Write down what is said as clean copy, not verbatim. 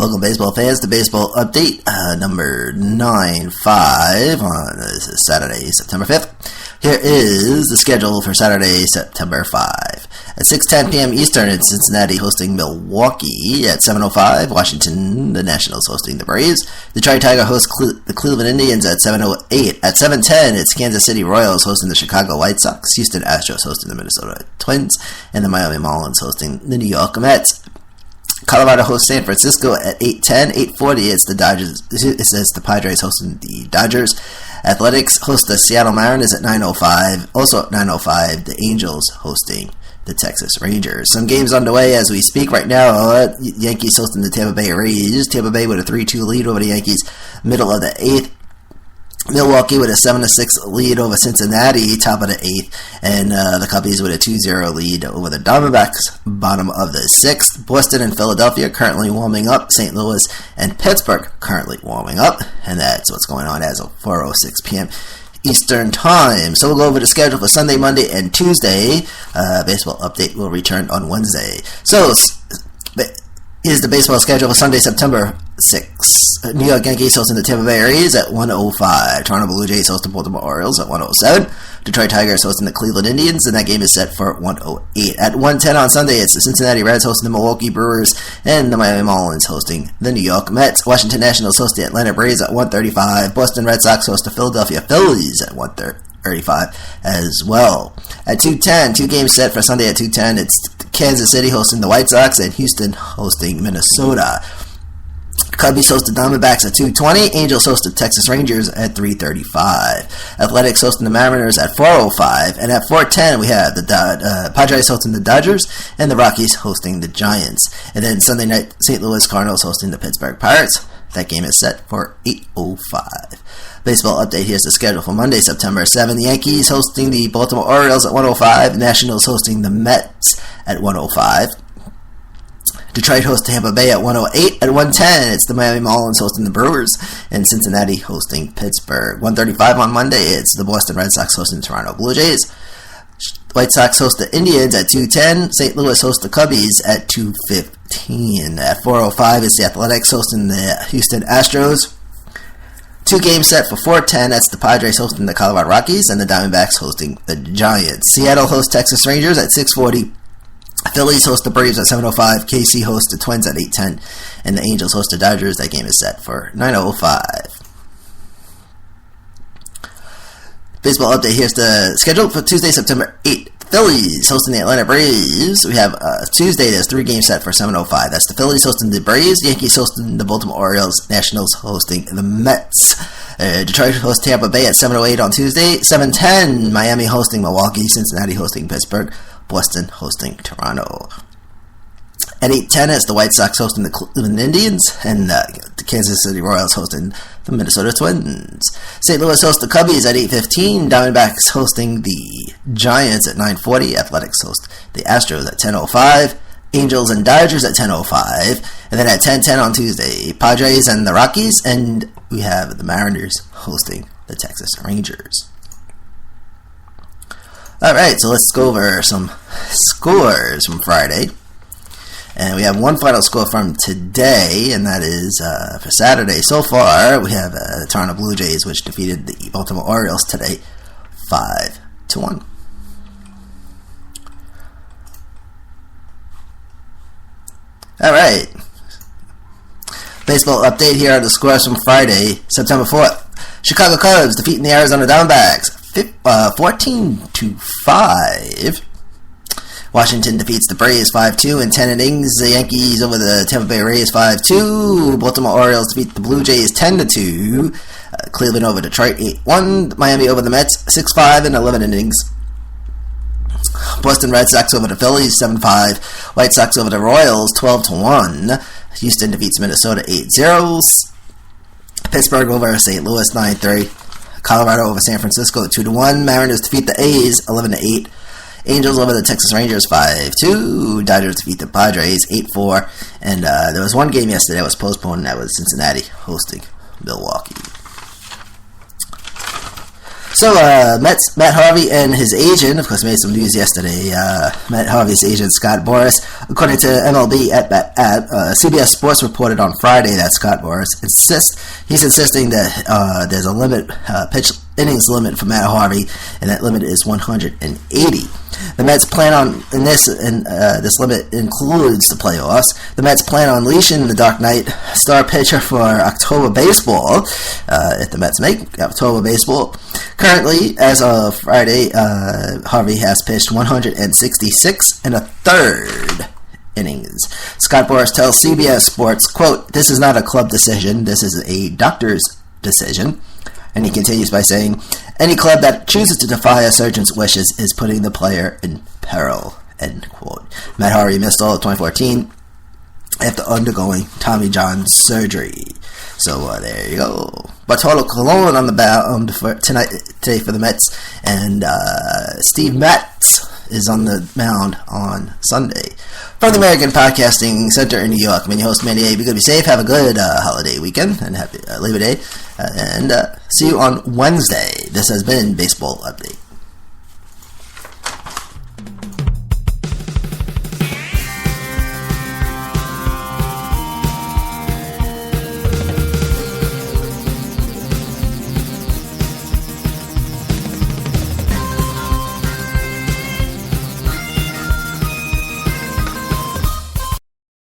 Welcome, baseball fans, to Baseball Update number 95 on this is Saturday, September 5th. Here is the schedule for Saturday, September 5. At 6:10 p.m. Eastern, it's Cincinnati hosting Milwaukee. At 7:05, Washington, the Nationals hosting the Braves. Detroit Tiger hosts the Cleveland Indians at 7:08. At 7:10, it's Kansas City Royals hosting the Chicago White Sox. Houston Astros hosting the Minnesota Twins. And the Miami Marlins hosting the New York Mets. Colorado hosts San Francisco at 8:10. 8:40, it's the Dodgers. It says the Padres hosting the Dodgers. Athletics host the Seattle Mariners at 9:05. Also at 9:05, the Angels hosting the Texas Rangers. Some games underway as we speak right now. Yankees hosting the Tampa Bay Rays. Tampa Bay with a 3-2 lead over the Yankees, middle of the 8th. Milwaukee with a 7-6 lead over Cincinnati, top of the 8th, and the Cubbies with a 2-0 lead over the Diamondbacks, bottom of the 6th. Boston and Philadelphia currently warming up. St. Louis and Pittsburgh currently warming up, and that's what's going on as of 4:06 p.m. Eastern Time. So we'll go over the schedule for Sunday, Monday, and Tuesday. Baseball Update will return on Wednesday. So here's the baseball schedule for Sunday, September 6th. New York Yankees hosting the Tampa Bay Rays at 1:05. Toronto Blue Jays hosting Baltimore Orioles at 1:07. Detroit Tigers hosting the Cleveland Indians, and that game is set for 1:08. At 1:10 on Sunday, it's the Cincinnati Reds hosting the Milwaukee Brewers, and the Miami Marlins hosting the New York Mets. Washington Nationals host the Atlanta Braves at 1:35. Boston Red Sox host the Philadelphia Phillies at 1:35 as well. At 2:10, two games set for Sunday at 2:10. It's Kansas City hosting the White Sox and Houston hosting Minnesota. Cubbies host the Diamondbacks at 2:20. Angels host the Texas Rangers at 3:35. Athletics hosting the Mariners at 4:05. And at 4:10, we have the Padres hosting the Dodgers and the Rockies hosting the Giants. And then Sunday night, St. Louis Cardinals hosting the Pittsburgh Pirates. That game is set for 8:05. Baseball Update, here's the schedule for Monday, September 7th. The Yankees hosting the Baltimore Orioles at 1:05. Nationals hosting the Mets at 1:05. Detroit hosts Tampa Bay at 1:08. At 1:10, it's the Miami Marlins hosting the Brewers, and Cincinnati hosting Pittsburgh. 1:35 on Monday, it's the Boston Red Sox hosting the Toronto Blue Jays. White Sox host the Indians at 2:10. St. Louis hosts the Cubbies at 2:15. At 4:05, it's the Athletics hosting the Houston Astros. Two games set for 4:10. That's the Padres hosting the Colorado Rockies, and the Diamondbacks hosting the Giants. Seattle hosts Texas Rangers at 6:40. Phillies host the Braves at 7:05. KC hosts the Twins at 8:10. And the Angels host the Dodgers. That game is set for 9:05. Baseball Update, here's the schedule for Tuesday, September 8th. Phillies hosting the Atlanta Braves. We have Tuesday, there's three games set for 7:05. That's the Phillies hosting the Braves, Yankees hosting the Baltimore Orioles, Nationals hosting the Mets. Detroit hosts Tampa Bay at 7:08 on Tuesday. 7:10, Miami hosting Milwaukee, Cincinnati hosting Pittsburgh, Boston hosting Toronto. At 8:10, it's the White Sox hosting the Cleveland Indians, and the Kansas City Royals hosting the Minnesota Twins. St. Louis hosts the Cubbies at 8:15. Diamondbacks hosting the Giants at 9:40. Athletics host the Astros at 10:05. Angels and Dodgers at 10:05. And then at 10:10 on Tuesday, Padres and the Rockies, and we have the Mariners hosting the Texas Rangers. Alright, so let's go over some scores from Friday. And we have one final score from today, and that is for Saturday. So far, we have the Toronto Blue Jays, which defeated the Baltimore Orioles today 5-1. Alright. Baseball Update, here are the scores from Friday, September 4th. Chicago Cubs defeating the Arizona Diamondbacks 14-5. Washington defeats the Braves 5-2 in 10 innings. The Yankees over the Tampa Bay Rays 5-2. Baltimore Orioles defeat the Blue Jays 10-2. Cleveland over Detroit 8-1. Miami over the Mets 6-5 in 11 innings. Boston Red Sox over the Phillies 7-5. White Sox over the Royals 12-1. Houston defeats Minnesota 8-0. Pittsburgh over St. Louis 9-3. Colorado over San Francisco 2-1. Mariners defeat the A's 11-8. Angels over the Texas Rangers 5-2. Dodgers defeat the Padres 8-4. And there was one game yesterday that was postponed, and that was Cincinnati hosting Milwaukee. So, Mets, Matt Harvey and his agent, of course, made some news yesterday. Matt Harvey's agent, Scott Boras, according to MLB CBS Sports reported on Friday that Scott Boras he's insisting that there's a limit, pitch innings limit for Matt Harvey, and that limit is 180. The Mets plan on, this limit includes the playoffs. The Mets plan on unleashing the Dark Knight star pitcher for October baseball, if the Mets make October baseball. Currently, as of Friday, Harvey has pitched 166 and a third innings. Scott Boras tells CBS Sports, quote, "This is not a club decision. This is a doctor's decision." And he continues by saying, "Any club that chooses to defy a surgeon's wishes is putting the player in peril," end quote. Matt Harvey missed all of 2014 after undergoing Tommy John surgery. So there you go. Bartolo Colon on the mound today for the Mets, and Steve Matz is on the mound on Sunday. From the American Podcasting Center in New York, I'm your host, Manny A. Be good, be safe, have a good holiday weekend, and happy Labor Day, and see you on Wednesday. This has been Baseball Update.